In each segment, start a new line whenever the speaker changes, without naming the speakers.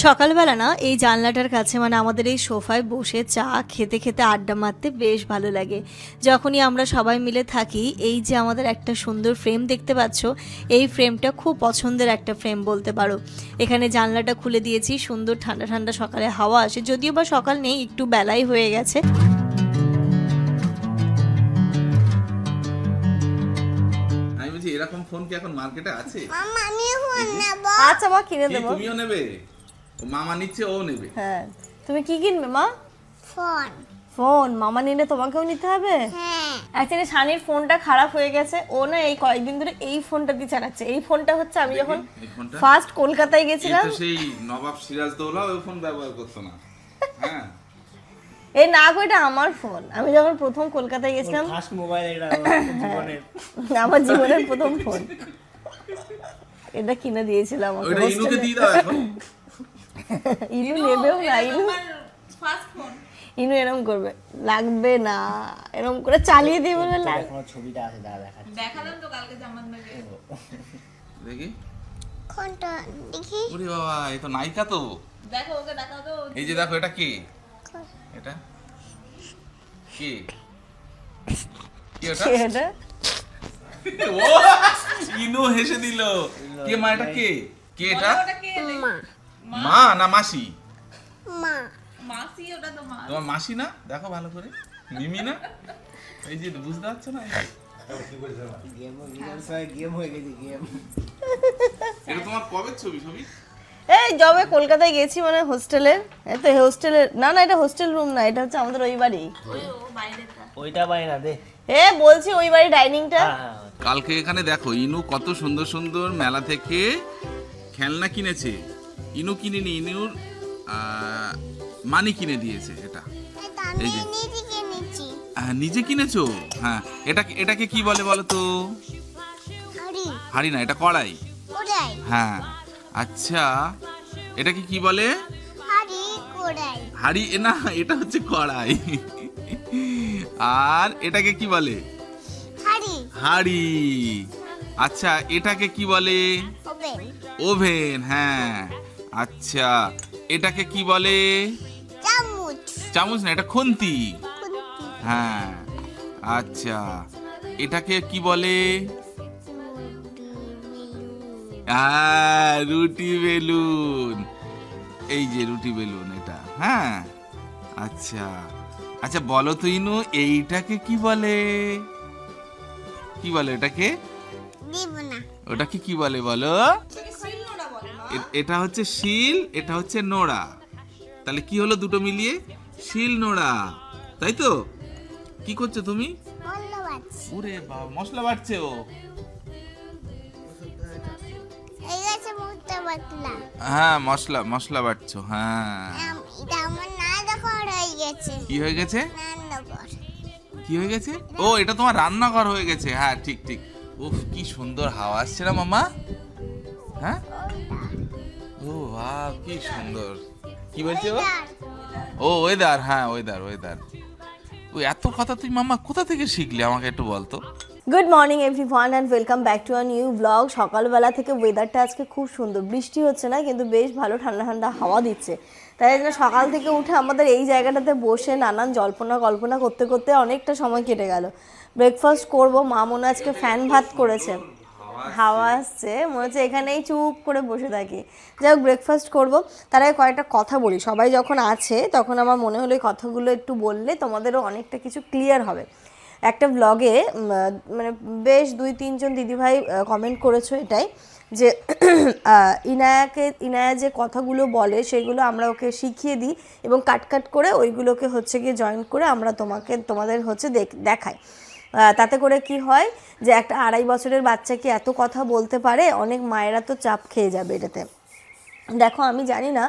সকালবেলা না এই জানলাটার কাছে মানে আমাদের এই সোফায় বসে চা খেতে খেতে আড্ডা মারতে বেশ ভালো লাগে। যখনই আমরা সবাই মিলে থাকি, এই যে আমাদের একটা সুন্দর ফ্রেম দেখতে পাচ্ছ, এই ফ্রেমটা খুব পছন্দের একটা ফ্রেম বলতে পারো। এখানে জানলাটা খুলে দিয়েছি, সুন্দর ঠান্ডা ঠান্ডা সকালে হাওয়া আসে, যদিও বা সকাল নেই, একটু বেলাই হয়ে গেছে।
এরকম ফোন কি এখন মার্কেটে আছে?
মামা আমি ফোন নেব।
আচ্ছা মা, কিনে দেবো।
তুমিও নেবে? ও মামা নিচ্ছে, ও নেবে।
হ্যাঁ, তুমি কি কিনবে মা?
ফোন।
ফোন মামা নিলে তোমাকেও নিতে হবে?
হ্যাঁ।
অ্যাকচুয়ালি শানির ফোনটা খারাপ হয়ে গেছে, ও না এই কয়েকদিন ধরে এই ফোনটা দিয়ে চালাচ্ছে। এই ফোনটা হচ্ছে আমি যখন ফার্স্ট কলকাতায় গেছিলাম,
সেই নবাব সিরাজদৌল্লা ওই ফোন ব্যবহার করতো না। হ্যাঁ,
এই না গো, এটা আমার ফোন। আমি যখন প্রথম কলকাতায় গেছিলাম,
ফার্স্ট মোবাইল এটা জীবনের
আমার জীবনের প্রথম ফোন, এটা কিনে দিয়েছিলাম আমাকে।
ওটা ইনুকে দিয়ে দাও এখন।
ইনু নেবেও না, ইনু এরকম করবে, লাগবে না, এরকম করে চালিয়ে দিয়ে বলবে লাগবে।
এখনো ছবিটা আছে, দেখাচ্ছি।
দেখালাম তো কালকে জামান নাকি।
দেখি।
কোনটা দেখি?
ওরে বাবা, এই তো নায়িকা তো।
দেখো ওকে দেখাও তো।
এই যে দেখো, এটা কে? এটা কে? কি ওটা?
এটা
ও ইনু হেসে দিল। কে মা, এটা কে? কে এটা?
ওটা কে?
মা।
মা না মাসি?
মা।
মাসি, ওটা তো মা।
তোমার মাসি না? দেখো ভালো করে, মিমি না? এই যে বুঝতে পারছো না?
গেম হয়ে গেছে গেম।
এটা তোমার কবে ছবি?
এই যবে কলকাতায় গেছি মানে হোস্টেলের, এই তো হোস্টেলের, না না এটা হোস্টেল রুম না, এটা হচ্ছে আমাদের ওই বাড়ি।
ও বাইরেটা।
ওইটা পাই না দে।
এ বলছি ওই বাড়ি ডাইনিংটা।
হ্যাঁ
কালকে এখানে দেখো ইনু কত সুন্দর সুন্দর মেলা থেকে খেলনা কিনেছে। ইনু কিনেনি, ইনুর মানি কিনে দিয়েছে। এটা
এটা
এই
আমি
যে।
নিজে কিনেছি।
নিজে কিনেছো? হ্যাঁ, এটাকে কি বলে বলো তো?
হাড়ি।
হাড়ি না, এটা কড়াই।
কোড়াই।
হ্যাঁ, আচ্ছা, এটাকে কি বলে?
হাড়ি কোড়াই।
হাড়ি না, এটা হচ্ছে কড়াই। আর এটাকে কি বলে?
হাড়ি।
হাড়ি। আচ্ছা, এটাকে কি বলে?
ওভেন।
ওভেন। হ্যাঁ, আচ্ছা, এটাকে কি বলে?
চামচ।
চামচ না, এটা খুন্তি।
খুন্তি।
হ্যাঁ, আচ্ছা, এটাকে কি বলে? রুটি বেলুন। এই যে রুটি বেলুন, এটা। হ্যাঁ, আচ্ছা আচ্ছা, বলো তো ইনু, এইটাকে কি বলে? কি বলে এটাকে?
দিব না।
ওটাকে কি বলে বলো? এটা হচ্ছে শিল, এটা হচ্ছে নোড়া। তাহলে কি হলো দুটো মিলিয়ে? শিল নোড়া, তাই তো? কি করছো তুমি?
বললো বাচ্চা।
ওরে বাবা, মশলা বাটছে ও।
এই গেছে মুখটা বাতলা।
হ্যাঁ, মশলা বাটছো। হ্যাঁ,
এটা আমার নানঘর হয়ে গেছে।
কি হয়ে গেছে?
নানঘর।
কি হয়ে গেছে? ও, এটা তোমার রান্নাঘর হয়ে গেছে। হ্যাঁ, ঠিক ঠিক। উফ, কি সুন্দর হাওয়া আসছে না মামা? হ্যাঁ, ও বাহ, কি সুন্দর। কি বলছে ও? ও ওয়েদার। হ্যাঁ, ওয়েদার। ও এত কথা তুই মামা কোথা থেকে শিখলি, আমাকে একটু বলতো।
Good morning everyone and welcome back to a new blog. সকালবেলা থেকে ওয়েদারটা আজকে খুব সুন্দর, বৃষ্টি হচ্ছে না কিন্তু বেশ ভালো ঠান্ডা ঠান্ডা হাওয়া দিচ্ছে। তাই জন্য সকাল থেকে উঠে আমাদের এই জায়গাটাতে বসে নানান কল্পনা করতে করতে অনেকটা সময় কেটে গেল। ব্রেকফাস্ট করব, মা মনে আজকে ফ্যান ভাত করেছে, হাওয়া আসছে, মনে হচ্ছে এখানেই চুপ করে বসে থাকি। যাই হোক, ব্রেকফাস্ট করবো, তার আগে কয়েকটা কথা বলি। সবাই যখন আছে তখন আমার মনে হলো এই কথাগুলো একটু বললে তোমাদেরও অনেকটা কিছু ক্লিয়ার হবে। একটা ব্লগে মানে বেশ 2-3 জন দিদিভাই কমেন্ট করেছো এটাই, যে ইনায়া যে কথাগুলো বলে সেগুলো আমরা ওকে শিখিয়ে দিই এবং কাট করে ওইগুলোকে হচ্ছে গিয়ে জয়েন করে আমরা তোমাদের হচ্ছে দেখাই। তাতে করে কি হয় যে একটা 2.5 বছরের বাচ্চা কি এত কথা বলতে পারে? অনেক মায়েরা তো চাপ খেয়ে যাবে এটাতে। দেখো, আমি জানি না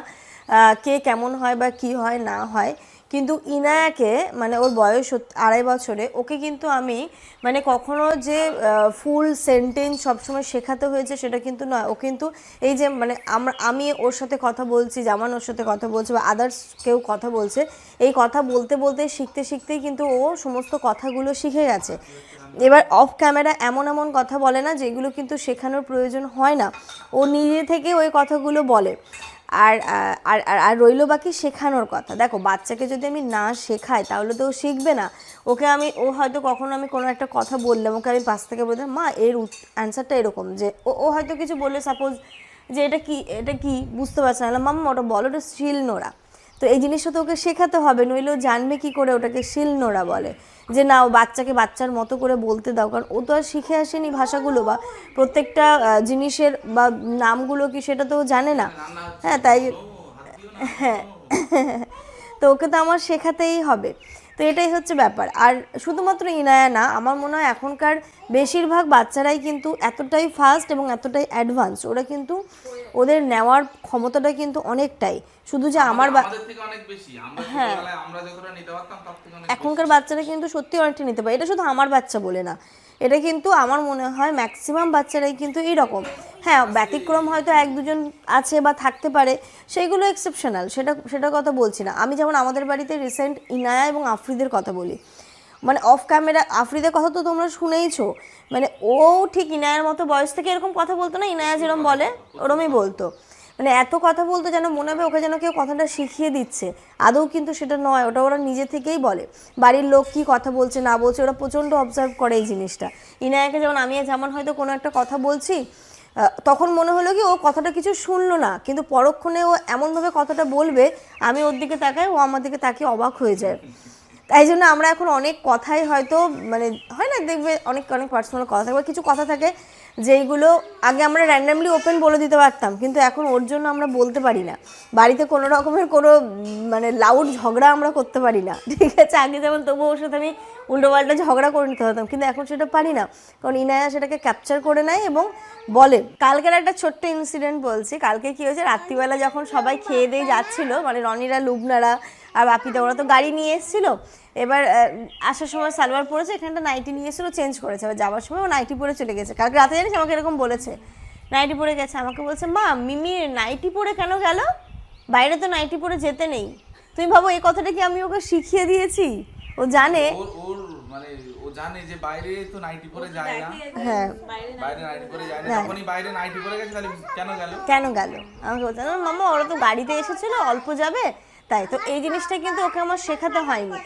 কে কেমন হয় বা কি হয় না হয়, কিন্তু ইনায়াকে মানে ওর বয়স 2.5 বছরে, ওকে কিন্তু আমি মানে কখনো যে ফুল সেন্টেন্স সবসময় শেখাতে হয়েছে সেটা কিন্তু নয়। ও কিন্তু এই যে মানে আমি ওর সাথে কথা বলছি, জামান ওর সাথে কথা বলছে বা আদার্স কেউ কথা বলছে, এই কথা বলতে শিখতেই কিন্তু ও সমস্ত কথাগুলো শিখে গেছে। এবার অফ ক্যামেরা এমন কথা বলে না যেগুলো কিন্তু শেখানোর প্রয়োজন হয় না, ও নিজে থেকে ওই কথাগুলো বলে। আর আর আর আর রইলো বাকি শেখানোর কথা। দেখো বাচ্চাকে যদি আমি না শেখাই তাহলে তো ও শিখবে না। ওকে আমি ও হয়তো কখনো আমি কোনো একটা কথা বললাম, ওকে আমি পাশ থেকে বললাম মা এর অ্যান্সারটা এরকম, যে ও হয়তো কিছু বললে, সাপোজ যে এটা কি বুঝতে পারছে না, মাম্মা ওটা বলো, ওটা শিল নোড়া। তো এই জিনিসটা তো ওকে শেখাতে হবে, নইলে ও জানবে কি করে ওটাকে শিল নোড়া বলে। যে না, ও বাচ্চাকে বাচ্চার মতো করে বলতে দাও, কারণ ও তো আর শিখে আসেনি ভাষাগুলো বা প্রত্যেকটা জিনিসের বা নামগুলো কি সেটা তো ও জানে না। হ্যাঁ, তাই হ্যাঁ তো ওকে তো আমার শেখাতেই হবে। তো এটাই হচ্ছে ব্যাপার। আর শুধুমাত্র ইনায়া না, আমার মনে হয় এখনকার বেশিরভাগ বাচ্চারাই কিন্তু এতটাই ফাস্ট এবং এতটাই অ্যাডভান্স, ওরা কিন্তু ওদের নেওয়ার ক্ষমতাটা কিন্তু অনেকটাই, শুধু যে আমার
আমাদের থেকে অনেক বেশি। আমরা ছোটবেলায় আমরা যতটা নিতে পারতাম তার থেকে অনেক
এখনকার বাচ্চারা কিন্তু সত্যি অনেকটা নিতে পারে। এটা শুধু আমার বাচ্চা বলে না, এটা কিন্তু আমার মনে হয় ম্যাক্সিমাম বাচ্চারাই কিন্তু এইরকম। হ্যাঁ, ব্যতিক্রম হয়তো এক দুজন আছে বা থাকতে পারে, সেইগুলো এক্সেপশনাল, সেটা কথা বলছি না আমি। যেমন আমাদের বাড়িতে রিসেন্ট ইনায়া এবং আফ্রিদের কথা বলি, মানে অফ ক্যামেরা আফ্রিদের কথা তো তোমরা শুনেইছো, মানে ও ঠিক ইনায়ার মতো বয়স থেকে এরকম কথা বলতো না, ইনায়া যেরকম বলে ওরমই বলতো। মানে এত কথা বলতো যেন মনে হবে ওকে যেন কেউ কথাটা শিখিয়ে দিচ্ছে, আদৌ কিন্তু সেটা নয়, ওটা ওরা নিজে থেকেই বলে। বাড়ির লোক কি কথা বলছে না বলছে ওরা প্রচণ্ড অবজার্ভ করে এই জিনিসটা। ইনায়াকে যেমন হয়তো কোনো একটা কথা বলছি, তখন মনে হলো কি ও কথাটা কিছু শুনলো না, কিন্তু পরক্ষণে ও এমনভাবে কথাটা বলবে, আমি ওর দিকে তাকাই, ও আমার দিকে তাকিয়ে অবাক হয়ে যায়। তাই জন্য আমরা এখন অনেক কথাই হয়তো মানে হয় না, দেখবে অনেক অনেক পার্সোনাল কথা থাকে, কিছু কথা থাকে যেইগুলো আগে আমরা র্যান্ডামলি ওপেন বলে দিতে পারতাম, কিন্তু এখন ওর জন্য আমরা বলতে পারি না। বাড়িতে কোনো রকমের কোনো মানে লাউড ঝগড়া আমরা করতে পারি না, ঠিক আছে? আগে যেমন তবুও ওর সাথে আমি উল্টোপাল্টা ঝগড়া করে নিতে হতাম, কিন্তু এখন সেটা পারি না, কারণ ইনায়া সেটাকে ক্যাপচার করে নেয় এবং বলে। কালকের একটা ছোট্ট ইনসিডেন্ট বলছি। কালকে কী হয়েছে, রাত্রিবেলা যখন সবাই খেয়ে দিয়ে যাচ্ছিলো, মানে রনিরা, লুবনারা আর বাপিদা, ওরা তো গাড়ি নিয়ে এসেছিলো। এবার আসার সময় সালোয়ার পরেছে, এখানটা নাইটি নিয়ে এসেছিলো, চেঞ্জ করেছে। এবার যাওয়ার সময় ও নাইটি পরে চলে গেছে। কালকে রাতে জানিস আমাকে এরকম বলেছে, নাইটি পরে গেছে, আমাকে বলছে মা মিমি নাইটি পরে কেন গেল, বাইরে তো নাইটি পরে যেতে নেই। তুমি ভাবো এই কথাটা কি আমি ওকে শিখিয়ে দিয়েছি? ও জানে,
ওর মানে ও জানে যে বাইরে তো নাইটি পরে যায় না।
হ্যাঁ
বাইরে নাইটি পরে যায় না, যখনই বাইরে নাইটি পরে গেছে তাহলে কেন গেল
আমাকে বলছে মামা ওরা তো গাড়িতে এসেছিল, অল্প যাবে, তাই তো এই জিনিসটা কিন্তু ওকে আমার শেখাতে হয়নি।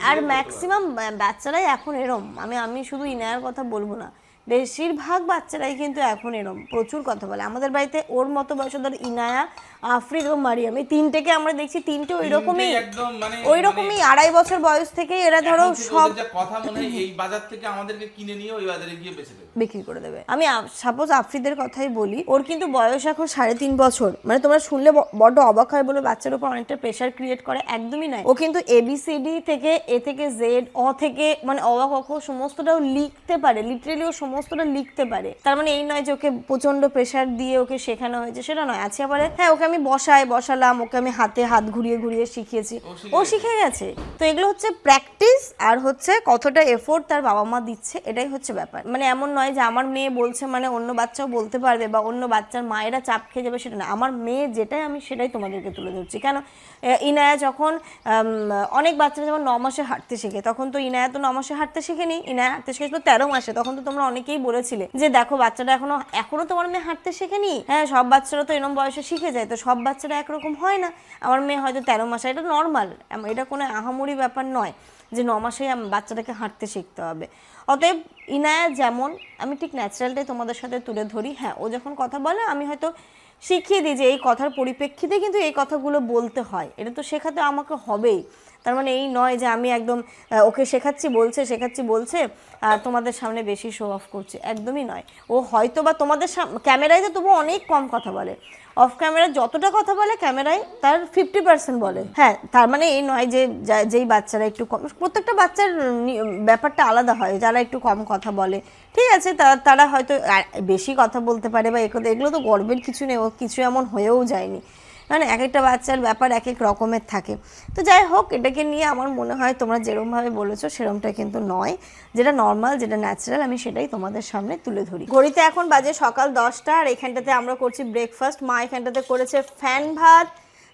আর ম্যাক্সিমাম বাচ্চারাই এখন এরম, আমি শুধু ইনায়ার কথা বলবো না, বেশিরভাগ বাচ্চারাই কিন্তু এখন এরম, প্রচুর কথা বলে। আমাদের বাড়িতে ওর মতো বয়স ধর ইনায়া, আফরিদ ও মারিয়াম, এই তিনটেকে আমরা দেখছি, তিনটে ওইরকমই 2.5 বছর বয়স থেকে এরা ধরো সব
কথা মনে হয় এই বাজার থেকে আমাদেরকে কিনে নিয়ে ওই বাজারে গিয়ে বেচে দেবে,
বিক্রি করে দেবে। আমি সাপোজ আফরিদের কথাই বলি, ওর কিন্তু বয়স এখন 3.5 বছর। মানে তোমরা শুনলে বড্ড অবাক হয় বলে বাচ্চার উপর অনেকটা প্রেশার ক্রিয়েট করে, একদমই নয়। ও কিন্তু ABCD থেকে A থেকে Z, অ থেকে মানে অবাক অক্ষ সমস্তটাও লিখতে পারে, লিটারেলি ও সমস্তটা লিখতে পারে। তার মানে এই নয় যে ওকে প্রচন্ড প্রেশার দিয়ে ওকে শেখানো হয়েছে, সেটা নয়। আছে আবার হ্যাঁ, ওকে আমি বসালাম, ওকে আমি হাতে হাত ঘুরিয়ে ঘুরিয়ে শিখিয়েছি, ও শিখে গেছে। তো এগুলো হচ্ছে প্র্যাকটিস, আর হচ্ছে কতটা এফোর্ট তার বাবা মা দিচ্ছে, এটাই হচ্ছে ব্যাপার। মানে এমন নয় যে আমার মেয়ে বলছে মানে অন্য বাচ্চাও বলতে পারবে বা অন্য বাচ্চার মায়েরা চাপ খেয়ে যাবে, সেটা না। আমার মেয়ে যেটাই, আমি সেটাই তোমাদেরকে তুলে ধরছি। কেন, ইনায়া যখন অনেক বাচ্চারা যেমন 9 মাসে হাঁটতে শেখে, তখন তো ইনায়া তো 9 মাসে হাঁটতে শেখেনি, ইনায়া হাঁটতে শিখেছিল 13 মাসে। তখন তো তোমরা অনেকেই বলেছিলে যে দেখো বাচ্চাটা এখনো তোমার মেয়ে হাঁটতে শেখেনি। হ্যাঁ, সব বাচ্চারা তো এরকম বয়সে শিখে যায়, তো সব বাচ্চারা একরকম হয় না। আমার মেয়ে হয়তো 13 মাসে, এটা নর্মাল, এটা কোনো আহামরি ব্যাপার নয় যে 9 মাসেই বাচ্চাটাকে হাঁটতে শিখতে হবে। অতএব ইনায়া যেমন, আমি ঠিক ন্যাচারালটাই তোমাদের সাথে তুলে ধরি। হ্যাঁ, ও যখন কথা বলে আমি হয়তো শিখিয়ে দিই যে এই কথার পরিপ্রেক্ষিতে কিন্তু এই কথাগুলো বলতে হয়, এটা তো শেখাতে আমাকে হবেই। তার মানে এই নয় যে আমি একদম ওকে শেখাচ্ছি বলছে আর তোমাদের সামনে বেশি শো অফ করছে, একদমই নয়। ও হয়তো বা তোমাদের ক্যামেরায় তো তবু অনেক কম কথা বলে, অফ ক্যামেরা যতটা কথা বলে ক্যামেরায় তার 50% বলে। হ্যাঁ, তার মানে এই নয় যে যেই বাচ্চারা একটু কম, প্রত্যেকটা বাচ্চার ব্যাপারটা আলাদা হয়। যারা একটু কম কথা বলে, ঠিক আছে, তারা হয়তো বেশি কথা বলতে পারে বা এগুলো তো গর্বের কিছু নেই, ও কিছু এমন হয়েও যায়নি। মানে এক একটা বাচ্চার ব্যাপার এক এক রকমের থাকে। তো যাই হোক, এটাকে নিয়ে আমার মনে হয় তোমরা যেরকমভাবে বলেছো সেরকমটা কিন্তু নয়, যেটা নর্মাল, যেটা ন্যাচারাল, আমি সেটাই তোমাদের সামনে তুলে ধরি। ঘড়িতে এখন বাজে সকাল 10টা, আর এখানটাতে আমরা করছি ব্রেকফাস্ট। মা এখানটাতে করেছে ফ্যান ভাত,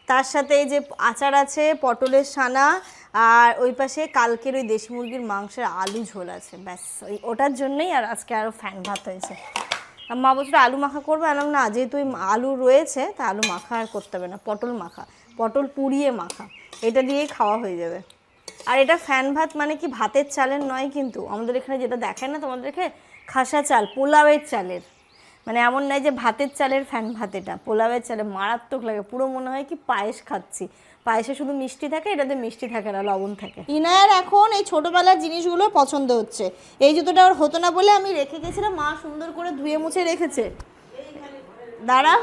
তার সাথে এই যে আচার আছে, পটলের সানা, আর ওই পাশে কালকের ওই দেশি মুরগির মাংসের আলু ঝোল আছে, ব্যাস ওটার জন্যই আর আজকে আরও ফ্যান ভাত হয়েছে। আর মা বলছিল আলু মাখা করবে, আলাম না, যেহেতু ওই আলু রয়েছে তা আলু মাখা আর করতে হবে না, পটল মাখা, পটল পুড়িয়ে মাখা, এটা দিয়েই খাওয়া হয়ে যাবে। আর এটা ফ্যান ভাত মানে কি ভাতের চালের নয় কিন্তু, আমাদের এখানে যেটা দেখায় না তোমাদেরকে, খাসা চাল, পোলাওয়ের চালের, মানে এমন নয় যে ভাতের চালের ফ্যান ভাত, এটা পোলাওয়ের চালে মারাত্মক লাগে, পুরো মনে হয় কি পায়েস খাচ্ছি। পায়েসে শুধু মিষ্টি থাকে, এটাতে মিষ্টি থাকে না, লবণ থাকে। ইনায়ের এখন এই ছোটোবেলার জিনিসগুলো পছন্দ হচ্ছে। এই জুতোটা ওর হতো না বলে আমি রেখে গেছিলাম, মা সুন্দর করে ধুয়ে মুছে রেখেছে, দাঁড়া,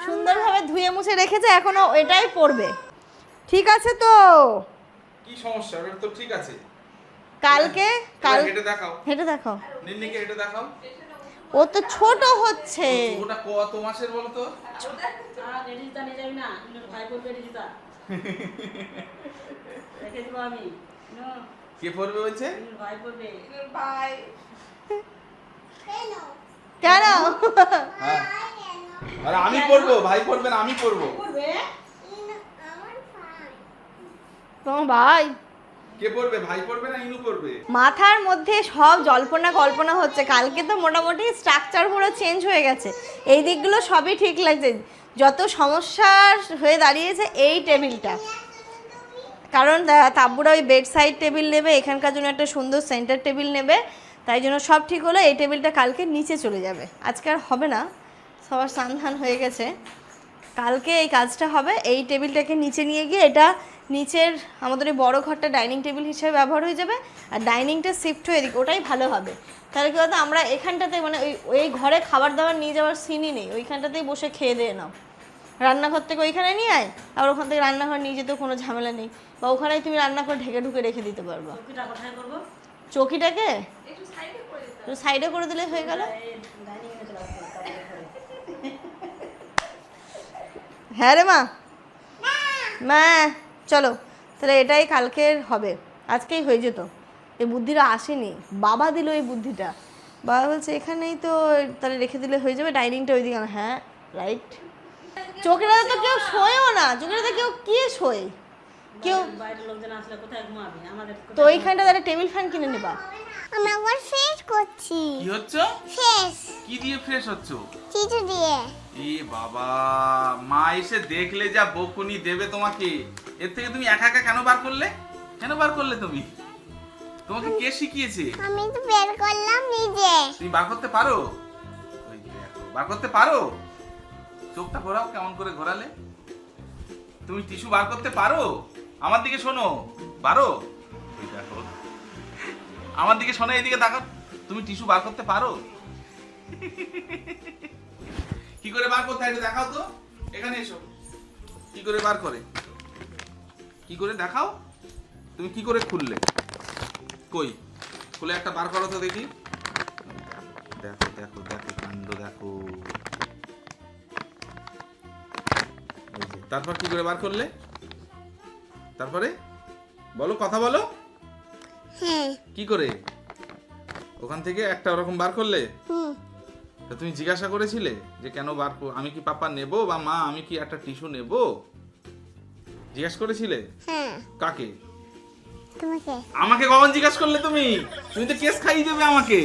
সুন্দরভাবে ধুয়ে মুছে রেখেছে, এখনও এটাই পরবে। ঠিক আছে তো,
কি সমস্যা? ওটা তো ঠিক আছে।
কালকে
হেঁটে দেখাও,
হেঁটে দেখাও,
নিন্নিকে হেঁটে দেখাও।
ও তো ছোট হচ্ছে।
ওটা কত মাসের বলো তো? কে পড়বে বলছে?
ভাই
কেন?
হ্যাঁ, আরে আমি পড়বো, ভাই পড়বে না, আমি পড়বো।
তোমার ভাই
কে পড়বে? ভাই পড়বে না ইনু পড়বে?
মাথার মধ্যে সব জল্পনা কল্পনা হচ্ছে। কালকে তো মোটামুটি স্ট্রাকচার পুরো চেঞ্জ হয়ে গেছে, এই দিকগুলো সবই ঠিক লাগছে। যত সমস্যা হয়ে দাঁড়িয়েছে এই টেবিলটা, কারণ তাব্বুরা ওই বেড সাইড টেবিল নেবে, এখানকার জন্য একটা সুন্দর সেন্টার টেবিল নেবে, তাই জন্য সব ঠিক হলো। এই টেবিলটা কালকে নিচে চলে যাবে, আজকে আর হবে না, সবার স্নান হয়ে গেছে, কালকে এই কাজটা হবে। এই টেবিলটাকে নিচে নিয়ে গিয়ে এটা নিচের আমাদের এই বড়ো ঘরটা ডাইনিং টেবিল হিসেবে ব্যবহার হয়ে যাবে, আর ডাইনিংটা শিফট হয়ে দিকে, ওটাই ভালো হবে। তাহলে কি বলতো, আমরা এখানটাতে মানে ওই ঘরে খাবার দাবার নিয়ে যাওয়ার সিনই নেই, ওইখানটাতেই বসে খেয়ে দিয়ে নাও, রান্নাঘর থেকে ওইখানে নিয়ে আয়, আবার ওখান থেকে রান্নাঘর নিয়ে যেতেও কোনো ঝামেলা নেই, বা ওখানেই তুমি রান্না করে ঢেকে ঢুকে রেখে দিতে পারবা। চৌকিটাকে একটু সাইডে করে দিলে হয়ে গেল। হ্যাঁ রে মা, মা চলো, তাহলে এটাই কালকের হবে, আজকেই হয়ে যেত। এই বুদ্ধিটা আসেনি, বাবা দিল এই বুদ্ধিটা, বাবা বলছে এখানেই তো, তাহলে রেখে দিলে হয়ে যাবে, ডাইনিংটা ওইদিকে। হ্যাঁ রাইট, চোখেরাতে তো কেউ শোয়ও না, চোখেরাতে কেউ কে শোয়, কেউ তো ওইখানটা একটা টেবিল ফ্যান কিনে নেবা।
আমি আবার ফ্রেশ করছি।
কি হচ্ছে?
ফ্রেশ
কি দিয়ে ফ্রেশ হচ্ছে?
চিঠি দিয়ে।
এ বাবা, মা এসে দেখলে যা বকুনি দেবে তোমাকে। এর থেকে তুমি একা একা কেন বার করলে? কেন বার করলে তুমি? তোমাকে কে শিখিয়েছে?
আমি তো বের করলাম নিজে।
তুমি বার করতে পারো? ওই দেখো, বার করতে পারো? চোখটা ঘোরাও, কেমন করে ঘোরালে? তুমি টিস্যু বার করতে পারো? আমার দিকে শোনো, পারো? ওই দেখো, আমার দিকে শোনো, এইদিকে দেখো, তুমি টিস্যু বার করতে পারো? কি করে বার করতে হয় দেখাও তো, এখানে এসো। কি করে বার করে, কি করে দেখাও? তুমি কি করে খুললে? কই খুলে একটা বার করো তো দেখি। দেখো দেখো দেখো কাণ্ড দেখো। এই যে, তারপর কি করে বার করলে? তারপরে বলো, কথা বলো।
হ্যাঁ।
কি করে? ওখান থেকে একটা ওরকম বার করলে? তা তুমি জিজ্ঞাসা করেছিলে যে কেন বার, আমি কি পাপা নেব, বা মা আমি কি একটা টিস্যু নেব? জিজ্ঞাসা করেছিলে?
হ্যাঁ।
কাকে?
তোমাকে।
আমাকে কখন জিজ্ঞাসা করলে তুমি? তুমি তো কেস খাইয়ে দেবে আমাকে।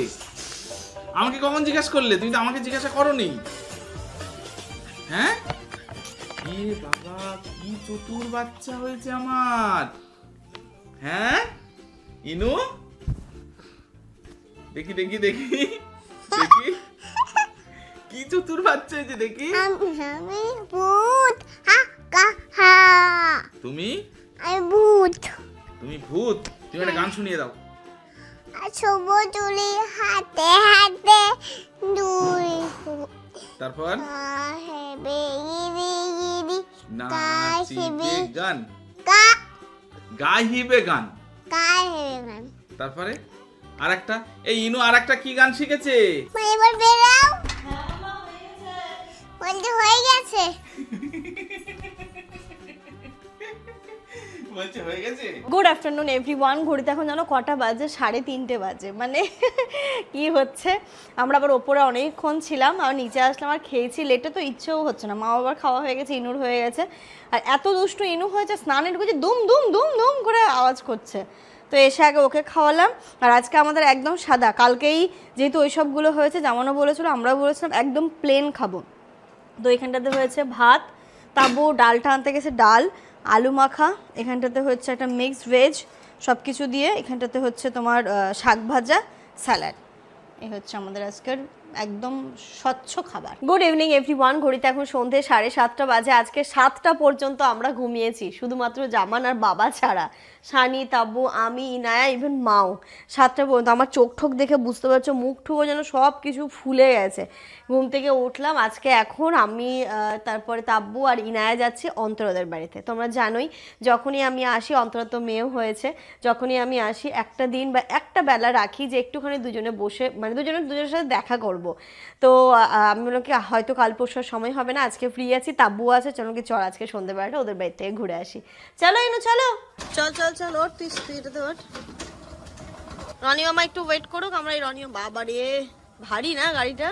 আমাকে কখন জিজ্ঞাসা করলে? তুমি তো আমাকে জিজ্ঞাসা করোনি। হ্যাঁ? এ বাবা, কি চতুর বাচ্চা হয়েছে আমার। হ্যাঁ ইনু, দেখি দেখি দেখি দেখি, কি চতুর বাচ্চা হয়েছে দেখি।
আমি ভূত। হা কা হা।
তুমি?
আমি ভূত।
তুমি ভূত? তুমি একটা গান শুনিয়ে দাও।
সবুজ চুলি হাতে হাতে দুই।
তারপর
হেবে গিরি গিরি
নাচিবে গান,
কা
গাইবে গান।
হেবে গান।
তারপরে আরেকটা, এই ইনু আরেকটা কি গান শিখেছে?
মা এবার বেরাও। বলতে হয়ে গেছে।
বলছে হয়ে গেছে।
Good afternoon everyone. ঘড়িতে এখন জানো কটা বাজে? 3:30 বাজে। মানে কি হচ্ছে, আমরা আবার ওপরে অনেকক্ষণ ছিলাম, আর নিচে আসলাম আর খেয়েছি লেটে, তো ইচ্ছেও হচ্ছে না। মা বাবার খাওয়া হয়ে গেছে, ইনুর হয়ে গেছে, আর এত দুষ্টু ইনু হয়েছে, স্নানে ঢুকেছে দুম দুম দুম দুম করে আওয়াজ করছে। তো এসে আগে ওকে খাওয়ালাম। আর আজকে আমাদের একদম সাদা, কালকেই যেহেতু ওই সবগুলো হয়েছে, জামানও বলেছিল আমরাও বলেছিলাম একদম প্লেন খাবো। তো এখানটাতে হয়েছে ভাত, তাবু ডালটা আনতে গেছে, ডাল, আলু মাখা, এখানটাতে হচ্ছে একটা মিক্সড ভেজ সব কিছু দিয়ে, এখানটাতে হচ্ছে তোমার শাক ভাজা, স্যালাড। এই হচ্ছে আমাদের আজকের একদম স্বচ্ছ খাবার। Good evening everyone. ঘড়িতে এখন সন্ধ্যে 7:30 বাজে। আজকে 7টা পর্যন্ত আমরা ঘুমিয়েছি, শুধুমাত্র জামান আর বাবা ছাড়া। সানি, তাব্বু, আমি, ইনায়া, ইভেন মাও 7টা পর্যন্ত। আমার চোখ ঠোক দেখে বুঝতে পারছো, মুখ ঠুকো যেন সব কিছু ফুলে গেছে। ঘুম থেকে উঠলাম আজকে, এখন আমি তারপরে তাব্বু আর ইনায়া যাচ্ছি অন্তরাদের বাড়িতে। তোমরা জানোই যখনই আমি আসি, অন্তরা তো মেয়েও হয়েছে, যখনই আমি আসি একটা দিন বা একটা বেলা রাখি যে একটুখানি দুজনে বসে, মানে দুজনের সাথে দেখা করব। তো আমি বললাম কি হয়তো কাল পরশুর সময় হবে না, আজকে ফ্রি আছি, তাব্বু আছে, চলো কি চল আজকে সন্ধ্যেবেলাটা ওদের বাড়ি থেকে ঘুরে আসি। চলো ইনু চলো, চল চল চল, ওঠ তুই এটাতে ওঠ। রনি মামা একটু ওয়েট করুক, আমরা এই রনি, বাবা রে ভারী না গাড়িটা।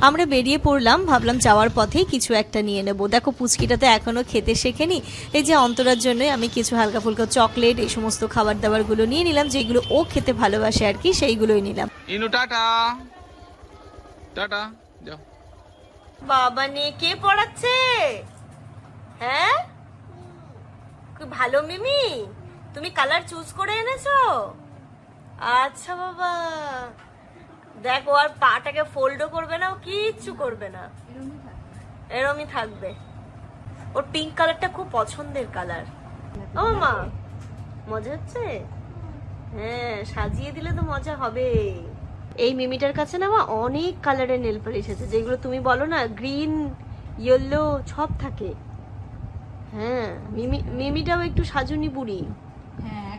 আমরা বেরিয়ে পড়লাম, ভাবলাম যাওয়ার পথেই কিছু একটা নিয়ে নেবো। দেখো পুচকিটাতে এখনো খেতে শেখেনি, এই যে অন্তরার জন্যই আমি কিছু হালকা ফুলকা চকলেট এই সমস্ত খাবার দাবারগুলো নিয়ে নিলাম, যেগুলো ও খেতে ভালোবাসে আর কি, সেইগুলোই নিলাম।
ইনু টাটা টাটা, যাও।
বাবা নে কে পড়াচ্ছে? হ্যাঁ কি ভালো মিমি, তুমি কালার চুজ করে এনেছো? আচ্ছা বাবা, দেখো আর পাটাকে ফোল্ডও করবে না, ও কিচ্ছু করবে না, এরমই থাকবে। ওর পিঙ্ক কালারটা খুব পছন্দের কালার। ও মা মজা হচ্ছে? হ্যাঁ সাজিয়ে দিলে তো মজা হবে। এই মিমিটার কাছে না মা অনেক কালারের নেল পালিশ আছে, যেগুলো তুমি বলো না গ্রিন, ইয়েলো সব থাকে। হ্যাঁ মিমিটাও একটু সাজুনি বুড়ি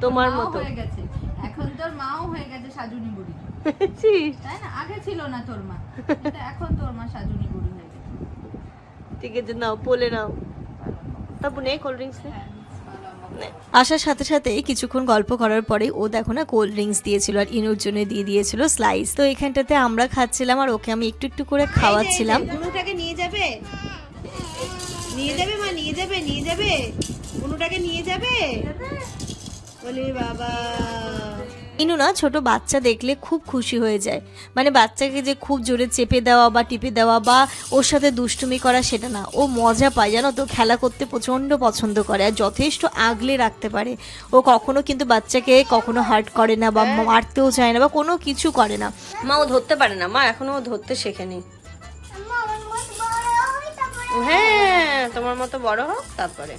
তোমার মতো
হয়ে গেছে। এখন তোর মাও হয়ে গেছে সাজুনি বুড়ি, তাই না? আগে ছিল না তোর মা, কিন্তু এখন তোর মা সাজুনি বুড়ি হয়ে গেছে।
ঠিক আছে নাও পোলে নাও, তারপর নেই কোল্ড ড্রিঙ্কস নেই।
আসার সাথে সাথে কিছুক্ষণ গল্প করার পরে ও দেখো না কোল্ড ড্রিঙ্কস দিয়েছিল, আর ইনুর জন্য দিয়ে দিয়েছিল স্লাইস। তো এখানটাতে আমরা খাচ্ছিলাম আর ওকে আমি একটু একটু করে খাওয়াচ্ছিলাম।
বুনুটাকে নিয়ে যাবে, নিয়ে যাবে মা, নিয়ে যাবে, নিয়ে যাবে বুনুটাকে নিয়ে যাবে। বলি বাবা,
ইনু না ছোট বাচ্চা দেখলে খুব খুশি হয়ে যায়, মানে বাচ্চাকে যে খুব জোরে চেপে দেওয়া বা টিপে দেওয়া বা ওর সাথে দুষ্টুমি করা সেটা না, ও মজা পায় জানো তো, খেলা করতে প্রচণ্ড পছন্দ করে আর যথেষ্ট আগলে রাখতে পারে। ও কখনো কিন্তু বাচ্চাকে কখনো হার্ট করে না বা মারতেও চায় না বা কোনো কিছু করে না।
মা ও ধরতে পারে না মা, এখনো ও ধরতে শেখেনি। হ্যাঁ তোমার মতো বড় হোক তারপরে।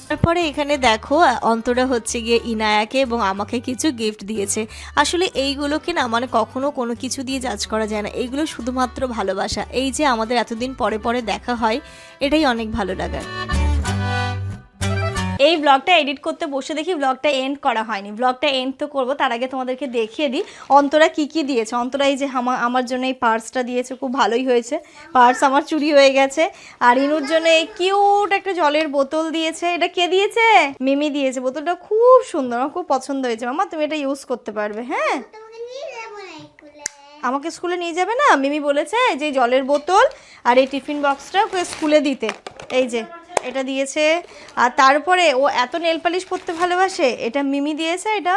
তারপরে এখানে দেখো অন্তরা হচ্ছে গিয়ে ইনায়াকে এবং আমাকে কিছু গিফট দিয়েছে। আসলে এইগুলোকে না মানে কখনো কোনো কিছু দিয়ে জাজ করা যায় না, এইগুলো শুধুমাত্র ভালোবাসা। এই যে আমাদের এতদিন পরে পরে দেখা হয়, এটাই অনেক ভালো লাগার।
এই ব্লগটা এডিট করতে বসে দেখি ব্লগটা এন্ড করা হয়নি। ব্লগটা এন্ড তো করবো, তার আগে তোমাদেরকে দেখিয়ে দিই অন্তরা কি কি দিয়েছে। অন্তরা এই যে আমার জন্য এই পার্সটা দিয়েছে, খুব ভালোই হয়েছে, পার্স আমার চুরি হয়ে গেছে। আর ইনুর জন্য এই কিউট একটা জলের বোতল দিয়েছে। এটা কে দিয়েছে? মিমি দিয়েছে। বোতলটা খুব সুন্দর, আমার খুব পছন্দ হয়েছে। মামা তুমি এটা ইউজ করতে পারবে। হ্যাঁ আমাকে স্কুলে নিয়ে যাবে না? মিমি বলেছে যে জলের বোতল আর এই টিফিন বক্সটা ওকে স্কুলে দিতে। এই যে এটা দিয়েছে। আর তারপরে ও এত নেল পালিশ করতে ভালোবাসে, এটা মিমি দিয়েছে, এটা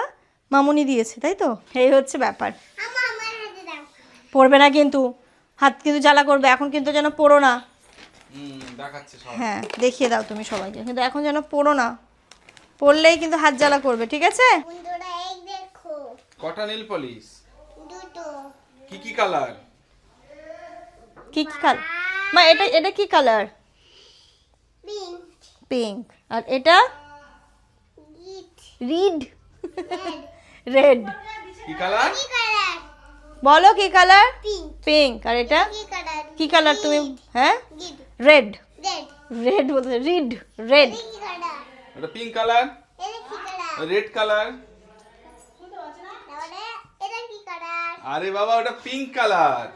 মামুনি দিয়েছে, তাই তো? এই হচ্ছে ব্যাপার। পড়বে না কিন্তু, হাত কিন্তু জ্বালা করবে এখন, কিন্তু যেন পড়ো না।
দেখাচ্ছে সব।
হ্যাঁ দেখিয়ে দাও তুমি সবাইকে, কিন্তু এখন যেন পড়ো না, পড়লেই কিন্তু হাত জ্বালা করবে, ঠিক আছে?
বন্ধুরা এই দেখো
কটা নেল পলিশ?
দুটো।
কি কি কালার?
কি কি কালার মা? এটা কি কালার?
Pink,
pink. আর এটা
গিট,
রিড, রেড।
কি কালার?
কি কালার?
বলো কি কালার?
পিঙ্ক।
পিঙ্ক। আর এটা
কি কালার?
কি কালার তুমি? হ্যাঁ
গিট,
রেড।
রেড।
রেড বলতে রিড, রেড।
কি কালার?
এটা পিঙ্ক কালার,
এটা কি কালার?
Red colour.
তাহলে এটা কি কালার?
আরে বাবা ওটা পিঙ্ক কালার,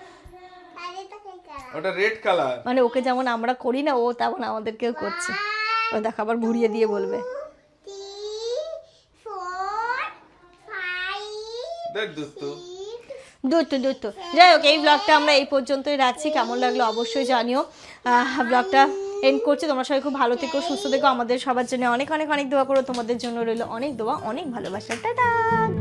আর এটা কি কালার?
ওটা রেড কালার।
মানে ওকে যেমন আমরা করি না, ও তেমন আমাদেরকেও করছে। ও দেখো আবার ঘুরিয়ে দিয়ে বলবে।
3 4 5
দেখ দুস্তু।
দুটো। যাই হোক এই ব্লগটা আমরা এই পর্যন্তই রাখছি। কেমন লাগলো অবশ্যই জানিও। ব্লগটা
এন্ড করছি। তোমরা সবাই খুব ভালো থেকো, সুস্থ থেকো, আমাদের সবার জন্য অনেক অনেক অনেক দোয়া করো, তোমাদের জন্য রইলো অনেক দোয়া, অনেক ভালোবাসা। টাটা।